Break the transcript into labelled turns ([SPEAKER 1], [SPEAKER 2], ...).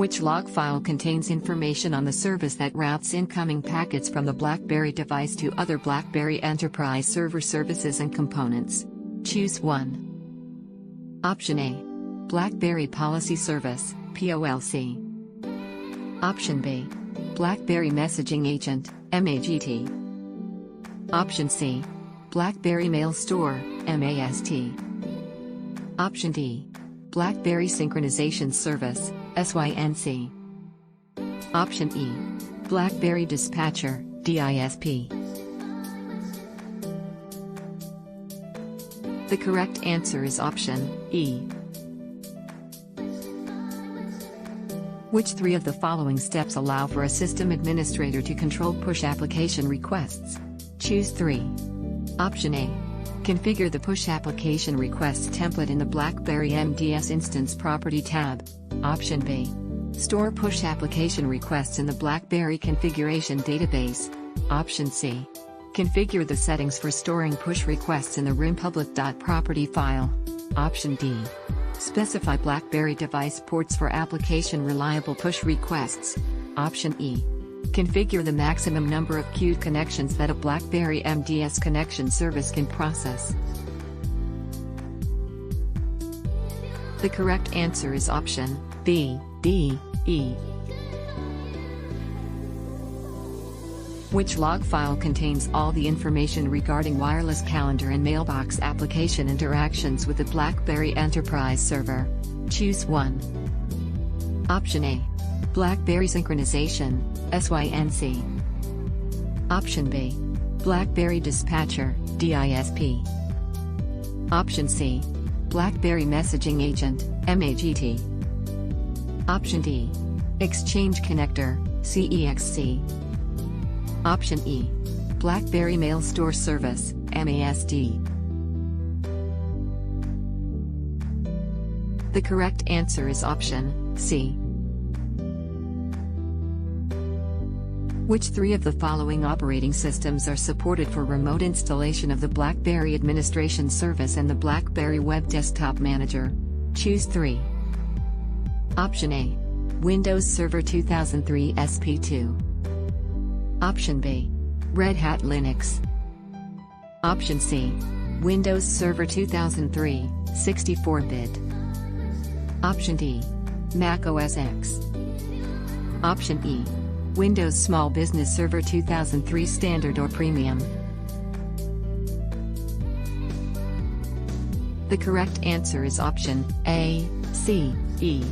[SPEAKER 1] Which log file contains information on the service that routes incoming packets from the BlackBerry device to other BlackBerry Enterprise server services and components? Choose 1. Option A. BlackBerry Policy Service, POLC. Option B. BlackBerry Messaging Agent, MAGT. Option C. BlackBerry Mail Store, MAST. Option D. BlackBerry Synchronization Service, SYNC. Option E. BlackBerry Dispatcher, DISP. The correct answer is option E. Which three of the following steps allow for a system administrator to control push application requests? Choose 3. Option A. Configure the push application requests template in the BlackBerry MDS Instance Property tab. Option B. Store push application requests in the BlackBerry Configuration Database. Option C. Configure the settings for storing push requests in the rimpublic.property file. Option D. Specify BlackBerry device ports for application reliable push requests. Option E. Configure the maximum number of queued connections that a BlackBerry MDS connection service can process. The correct answer is option B, D, E. Which log file contains all the information regarding wireless calendar and mailbox application interactions with the BlackBerry Enterprise server? Choose 1. Option A. BlackBerry Synchronization, SYNC. Option B. BlackBerry Dispatcher, DISP. Option C. BlackBerry Messaging Agent, MAGT. Option D. Exchange Connector, CEXC. Option E. BlackBerry Mail Store Service, MASD. The correct answer is option C. Which three of the following operating systems are supported for remote installation of the BlackBerry Administration Service and the BlackBerry Web Desktop Manager? Choose 3. Option A. Windows Server 2003 SP2. Option B. Red Hat Linux. Option C. Windows Server 2003, 64-bit. Option D. Mac OS X. Option E. Windows Small Business Server 2003 Standard or Premium. The correct answer is option A, C, E.